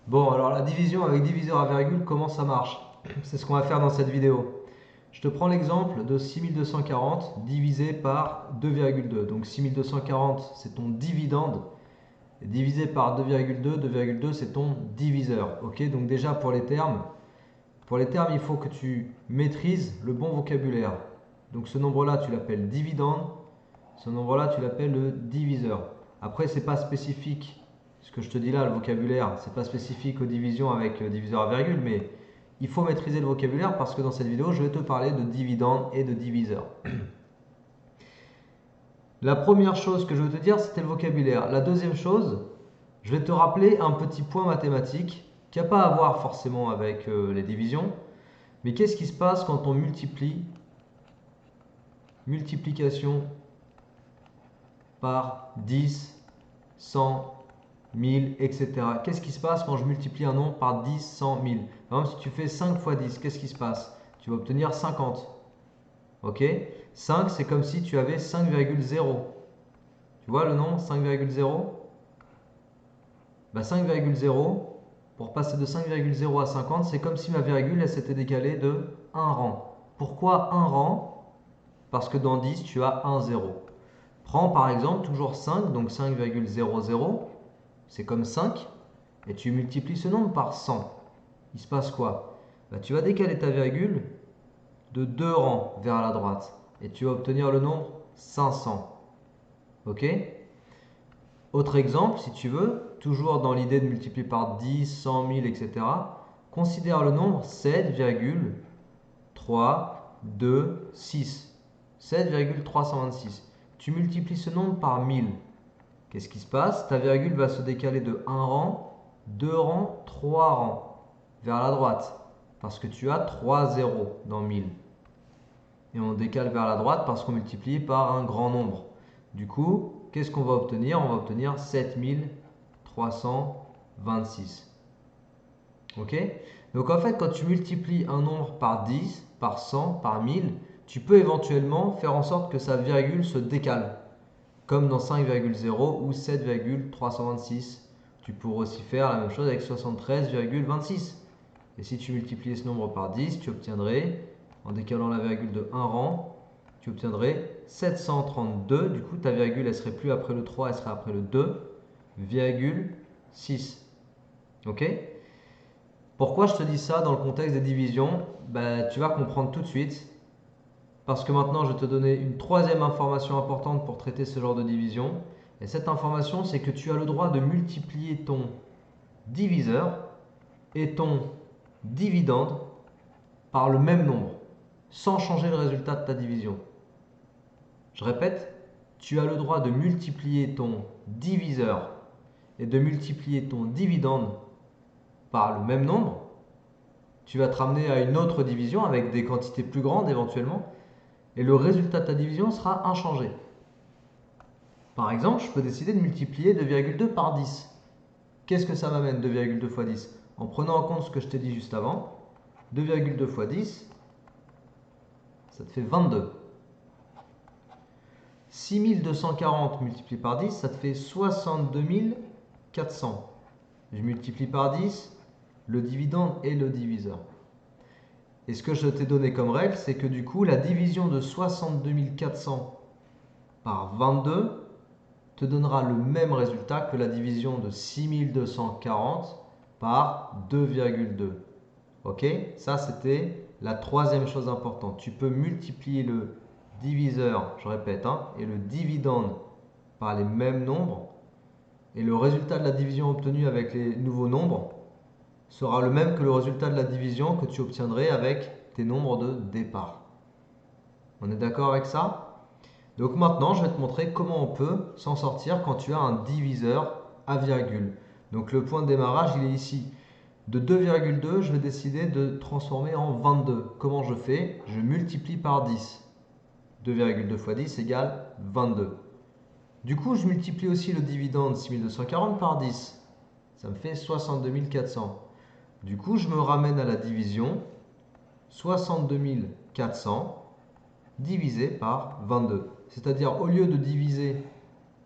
Bon, alors la division avec diviseur à virgule, comment ça marche? C'est ce qu'on va faire dans cette vidéo. Je te prends l'exemple de 6240 divisé par 2,2. Donc 6240, c'est ton dividende. Et divisé par 2,2, 2,2, c'est ton diviseur. Ok, donc déjà pour les termes, il faut que tu maîtrises le bon vocabulaire. Donc ce nombre-là, tu l'appelles dividende. Ce nombre-là, tu l'appelles le diviseur. Après, c'est pas spécifique. Ce que je te dis là, le vocabulaire, c'est pas spécifique aux divisions avec diviseur à virgule, mais il faut maîtriser le vocabulaire parce que dans cette vidéo, je vais te parler de dividende et de diviseur. La première chose que je veux te dire, c'était le vocabulaire. La deuxième chose, je vais te rappeler un petit point mathématique qui n'a pas à voir forcément avec les divisions, mais qu'est-ce qui se passe quand on multiplie multiplication par 10, 100, 1000, etc. Qu'est-ce qui se passe quand je multiplie un nombre par 10, 100, 1000? Par exemple, si tu fais 5 fois 10, qu'est-ce qui se passe? Tu vas obtenir 50. Ok? 5, c'est comme si tu avais 5,0. Tu vois le nombre 5,0? Bah 5,0, pour passer de 5,0 à 50, c'est comme si ma virgule elle s'était décalée de 1 rang. Pourquoi un rang? Parce que dans 10, tu as un 0. Prends par exemple toujours 5, donc 5,00, c'est comme 5, et tu multiplies ce nombre par 100. Il se passe quoi? Bah, tu vas décaler ta virgule de 2 rangs vers la droite, et tu vas obtenir le nombre 500. Ok? Autre exemple, si tu veux, toujours dans l'idée de multiplier par 10, 100, 1000, etc. Considère le nombre 7,326. 7,326. Tu multiplies ce nombre par 1000. Qu'est-ce qui se passe? Ta virgule va se décaler de 1 rang, 2 rangs, 3 rangs vers la droite. Parce que tu as 3 zéros dans 1000. Et on décale vers la droite parce qu'on multiplie par un grand nombre. Du coup, qu'est-ce qu'on va obtenir? On va obtenir 7326. Ok? Donc en fait, quand tu multiplies un nombre par 10, par 100, par 1000, tu peux éventuellement faire en sorte que sa virgule se décale. Comme dans 5,0 ou 7,326. Tu pourrais aussi faire la même chose avec 73,26. Et si tu multiplies ce nombre par 10, tu obtiendrais, en décalant la virgule de 1 rang, tu obtiendrais 732. Du coup, ta virgule, elle serait plus après le 3, elle serait après le 2,6. Ok? Pourquoi je te dis ça dans le contexte des divisions? Ben, tu vas comprendre tout de suite. Parce que maintenant, je vais te donner une troisième information importante pour traiter ce genre de division. Et cette information, c'est que tu as le droit de multiplier ton diviseur et ton dividende par le même nombre, sans changer le résultat de ta division. Je répète, tu as le droit de multiplier ton diviseur et de multiplier ton dividende par le même nombre. Tu vas te ramener à une autre division avec des quantités plus grandes éventuellement, et le résultat de ta division sera inchangé. Par exemple, je peux décider de multiplier 2,2 par 10. Qu'est-ce que ça m'amène 2,2 fois 10? En prenant en compte ce que je t'ai dit juste avant, 2,2 fois 10, ça te fait 22. 6240 multiplié par 10, ça te fait 62 400. Je multiplie par 10 le dividende et le diviseur. Et ce que je t'ai donné comme règle, c'est que du coup, la division de 62 400 par 22 te donnera le même résultat que la division de 6240 par 2,2. Ok? Ça, c'était la troisième chose importante. Tu peux multiplier le diviseur, je répète, hein, et le dividende par les mêmes nombres. Et le résultat de la division obtenue avec les nouveaux nombres sera le même que le résultat de la division que tu obtiendrais avec tes nombres de départ. On est d'accord avec ça? Donc maintenant, je vais te montrer comment on peut s'en sortir quand tu as un diviseur à virgule. Donc le point de démarrage, il est ici. De 2,2, je vais décider de transformer en 22. Comment je fais? Je multiplie par 10. 2,2 fois 10 égale 22. Du coup, je multiplie aussi le dividende 6240 par 10. Ça me fait 62 400. Du coup, je me ramène à la division 62 400 divisé par 22. C'est-à-dire, au lieu de diviser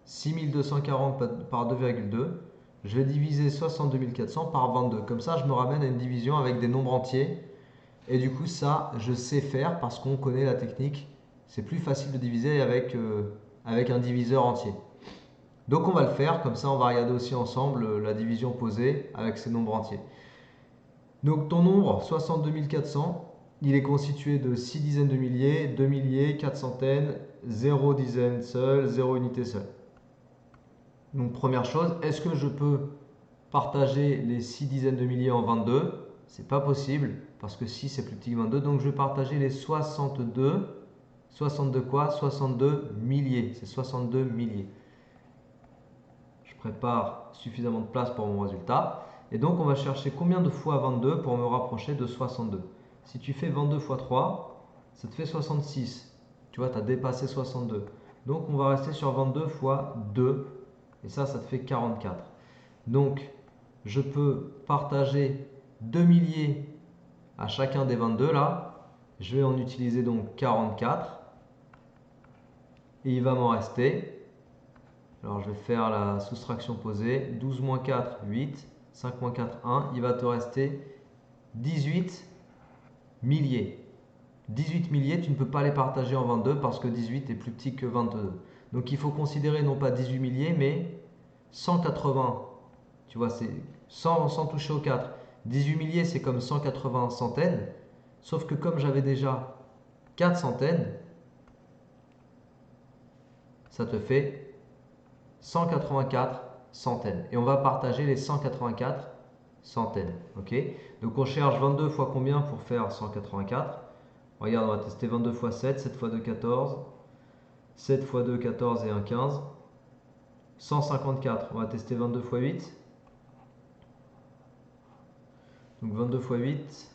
6240 par 2,2, je vais diviser 62 400 par 22. Comme ça, je me ramène à une division avec des nombres entiers. Et du coup, ça, je sais faire parce qu'on connaît la technique. C'est plus facile de diviser avec un diviseur entier. Donc on va le faire, comme ça on va regarder aussi ensemble la division posée avec ces nombres entiers. Donc ton nombre, 62 400, il est constitué de 6 dizaines de milliers, 2 milliers, 4 centaines, 0 dizaine seule, 0 unité seule. Donc première chose, est-ce que je peux partager les 6 dizaines de milliers en 22? C'est pas possible, parce que 6 est plus petit que 22, donc je vais partager les 62. 62 quoi? 62 milliers, c'est 62 milliers. Je prépare suffisamment de place pour mon résultat. Et donc on va chercher combien de fois 22 pour me rapprocher de 62. Si tu fais 22 fois 3, ça te fait 66. Tu vois, tu as dépassé 62. Donc on va rester sur 22 fois 2. Et ça te fait 44. Donc je peux partager 2 milliers à chacun des 22 là. Je vais en utiliser donc 44. Et il va m'en rester. Alors je vais faire la soustraction posée. 12 moins 4, 8. 5 moins 4, 1. Il va te rester 18 milliers. 18 milliers, tu ne peux pas les partager en 22 parce que 18 est plus petit que 22. Donc il faut considérer non pas 18 milliers, mais 180. Tu vois, c'est sans toucher au 4. 18 milliers, c'est comme 180 centaines. Sauf que comme j'avais déjà 4 centaines, ça te fait 184 centaines. Et on va partager les 184 centaines. Ok? Donc on cherche 22 fois combien pour faire 184? Regarde, on va tester 22 fois 7, 7 fois 2, 14. 7 fois 2, 14 et 1, 15. 154, on va tester 22 fois 8. Donc 22 fois 8.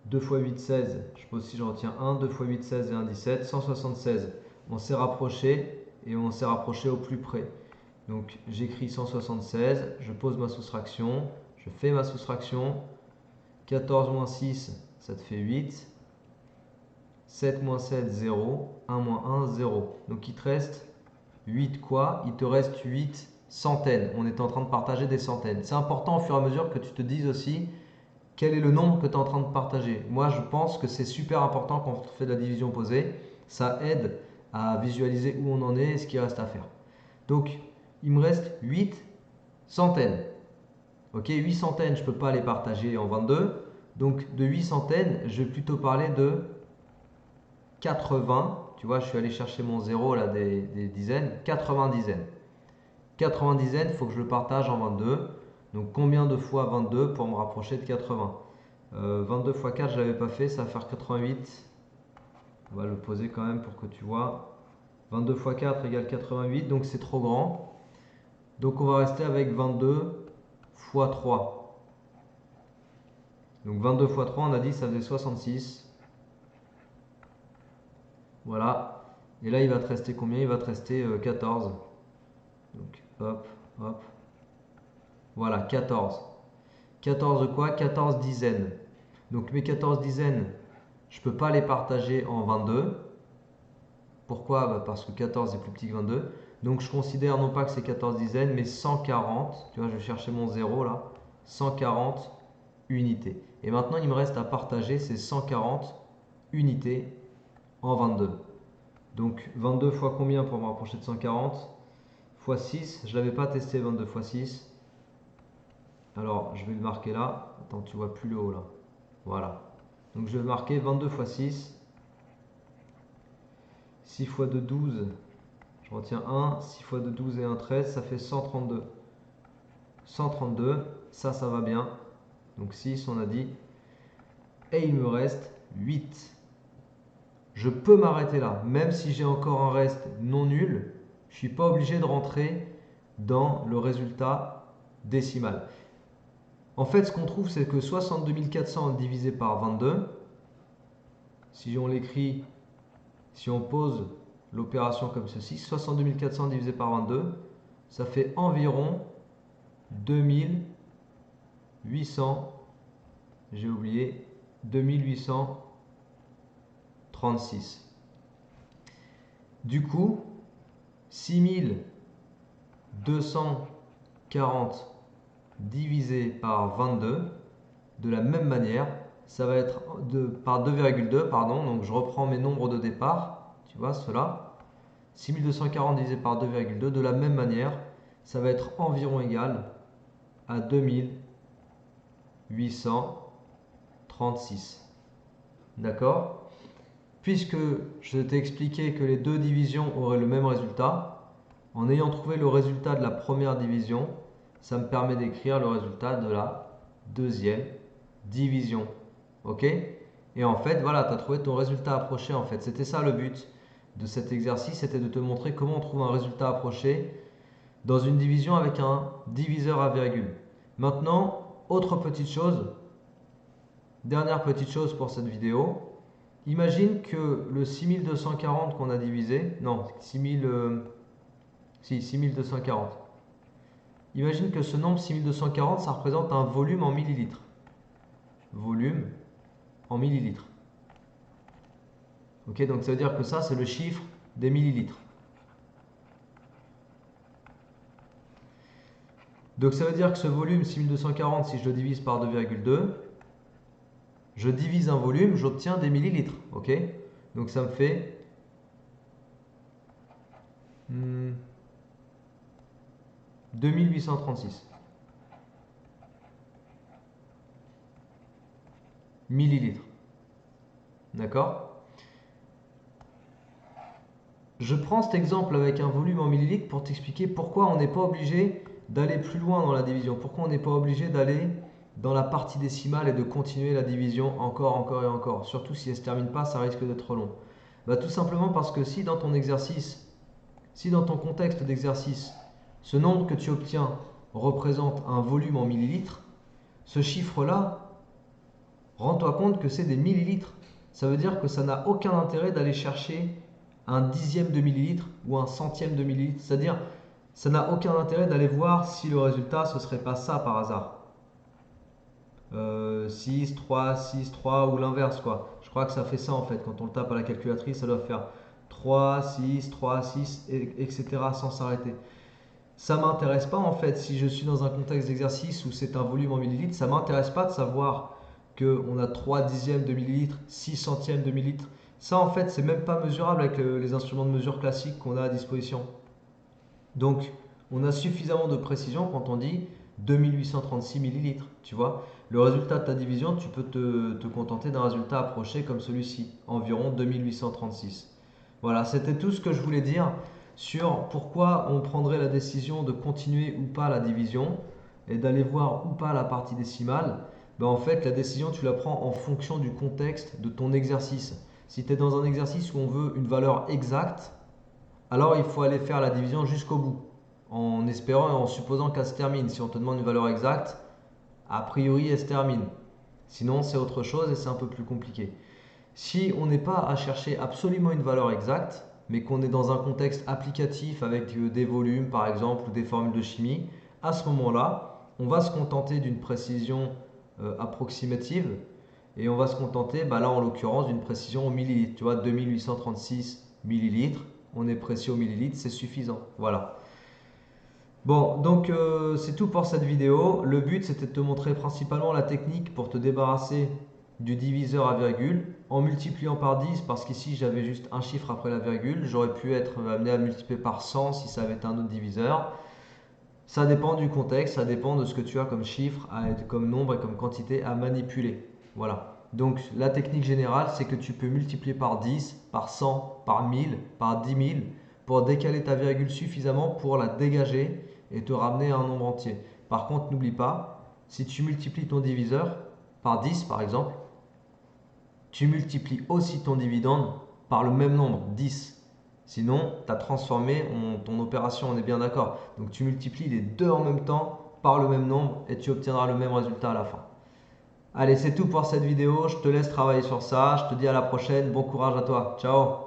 2 fois 8, 16. Je suppose si j'en retiens 1. 2 fois 8, 16 et 1, 17. 176. On s'est rapproché et on s'est rapproché au plus près. Donc j'écris 176, je pose ma soustraction, je fais ma soustraction. 14 moins 6, ça te fait 8. 7 moins 7, 0. 1 moins 1, 0. Donc il te reste 8 quoi? Il te reste 8 centaines. On est en train de partager des centaines. C'est important au fur et à mesure que tu te dises aussi quel est le nombre que tu es en train de partager. Moi, je pense que c'est super important quand on fait de la division posée. Ça aide à visualiser où on en est et ce qu'il reste à faire. Donc, il me reste 8 centaines. Ok, 8 centaines, je ne peux pas les partager en 22. Donc, de 8 centaines, je vais plutôt parler de 80. Tu vois, je suis allé chercher mon zéro là des dizaines. 80 dizaines. 80 dizaines, il faut que je le partage en 22. Donc, combien de fois 22 pour me rapprocher de 80? 22 fois 4, je ne l'avais pas fait, ça va faire 88. On va le poser quand même pour que tu vois. 22 fois 4 égale 88, donc c'est trop grand. Donc on va rester avec 22 fois 3. Donc 22 fois 3, on a dit ça faisait 66. Voilà. Et là, il va te rester combien? Il va te rester 14. Donc hop, hop. Voilà, 14. 14 quoi? 14 dizaines. Donc mes 14 dizaines, je ne peux pas les partager en 22. Pourquoi? Bah parce que 14 est plus petit que 22. Donc je considère non pas que c'est 14 dizaines, mais 140. Tu vois, je vais chercher mon 0 là. 140 unités. Et maintenant, il me reste à partager ces 140 unités en 22. Donc 22 fois combien pour me rapprocher de 140? Fois 6. Je ne l'avais pas testé 22 fois 6. Alors je vais le marquer là. Attends, tu vois plus le haut là. Voilà. Donc je vais marquer 22 fois 6. 6 fois 2, 12. Je retiens 1, 6 fois 2, 12 et 1, 13, ça fait 132. 132, ça va bien. Donc 6, on a dit. Et il me reste 8. Je peux m'arrêter là. Même si j'ai encore un reste non nul, je ne suis pas obligé de rentrer dans le résultat décimal. En fait, ce qu'on trouve, c'est que 62 400 divisé par 22, si on l'écrit, si on pose l'opération comme ceci, 62 400 divisé par 22, ça fait environ 2800, j'ai oublié, 2836. Du coup, 6000 240 divisé par 22. De la même manière, ça va être par 2,2, pardon. Donc je reprends mes nombres de départ, tu vois, cela. 6240 divisé par 2,2. De la même manière, ça va être environ égal à 2836. D'accord? Puisque je t'ai expliqué que les deux divisions auraient le même résultat, en ayant trouvé le résultat de la première division, ça me permet d'écrire le résultat de la deuxième division. Ok? Et en fait, voilà, tu as trouvé ton résultat approché en fait. C'était ça le but de cet exercice, c'était de te montrer comment on trouve un résultat approché dans une division avec un diviseur à virgule. Maintenant, autre petite chose, dernière petite chose pour cette vidéo. Imagine que le 6240 qu'on a divisé, non, 6240. Imagine que ce nombre 6240, ça représente un volume en millilitres. Volume en millilitres. Ok, donc ça veut dire que ça, c'est le chiffre des millilitres. Donc ça veut dire que ce volume 6240, si je le divise par 2,2, je divise un volume, j'obtiens des millilitres. Ok, donc ça me fait 2836 millilitres. D'accord? Je prends cet exemple avec un volume en millilitres pour t'expliquer pourquoi on n'est pas obligé d'aller plus loin dans la division. Pourquoi on n'est pas obligé d'aller dans la partie décimale et de continuer la division encore et encore. Surtout si elle ne se termine pas, ça risque d'être long. Bah, tout simplement parce que si dans ton exercice, si dans ton contexte d'exercice, ce nombre que tu obtiens représente un volume en millilitres, ce chiffre-là, rends-toi compte que c'est des millilitres. Ça veut dire que ça n'a aucun intérêt d'aller chercher un dixième de millilitre ou un centième de millilitre. C'est-à-dire, ça n'a aucun intérêt d'aller voir si le résultat, ce serait pas ça par hasard. 6, 3, 6, 3 ou l'inverse quoi. Je crois que ça fait ça en fait. Quand on le tape à la calculatrice, ça doit faire 3, 6, 3, 6, etc. sans s'arrêter. Ça ne m'intéresse pas en fait si je suis dans un contexte d'exercice où c'est un volume en millilitres. Ça ne m'intéresse pas de savoir qu'on a 3 dixièmes de millilitres, 6 centièmes de millilitres. Ça en fait, c'est même pas mesurable avec les instruments de mesure classiques qu'on a à disposition. Donc, on a suffisamment de précision quand on dit 2836 millilitres. Tu vois, le résultat de ta division, tu peux te contenter d'un résultat approché comme celui-ci, environ 2836. Voilà, c'était tout ce que je voulais dire sur pourquoi on prendrait la décision de continuer ou pas la division et d'aller voir ou pas la partie décimale. Ben en fait, la décision, tu la prends en fonction du contexte de ton exercice. Si tu es dans un exercice où on veut une valeur exacte, alors il faut aller faire la division jusqu'au bout, en espérant et en supposant qu'elle se termine. Si on te demande une valeur exacte, a priori elle se termine. Sinon c'est autre chose et c'est un peu plus compliqué. Si on n'est pas à chercher absolument une valeur exacte, mais qu'on est dans un contexte applicatif avec des volumes par exemple ou des formules de chimie, à ce moment-là, on va se contenter d'une précision approximative et on va se contenter, bah là en l'occurrence, d'une précision au millilitre. Tu vois, 2836 millilitres, on est précis au millilitre, c'est suffisant. Voilà. Bon, donc c'est tout pour cette vidéo. Le but c'était de te montrer principalement la technique pour te débarrasser du diviseur à virgule en multipliant par 10 parce qu'ici j'avais juste un chiffre après la virgule. J'aurais pu être amené à multiplier par 100 si ça avait été un autre diviseur. Ça dépend du contexte, ça dépend de ce que tu as comme chiffre, comme nombre et comme quantité à manipuler. Voilà. Donc la technique générale, c'est que tu peux multiplier par 10, par 100, par 1000, par 10 000 pour décaler ta virgule suffisamment pour la dégager et te ramener à un nombre entier. Par contre, n'oublie pas, si tu multiplies ton diviseur par 10 par exemple, tu multiplies aussi ton dividende par le même nombre, 10. Sinon, tu as transformé ton opération, on est bien d'accord. Donc tu multiplies les deux en même temps par le même nombre et tu obtiendras le même résultat à la fin. Allez, c'est tout pour cette vidéo. Je te laisse travailler sur ça. Je te dis à la prochaine. Bon courage à toi. Ciao.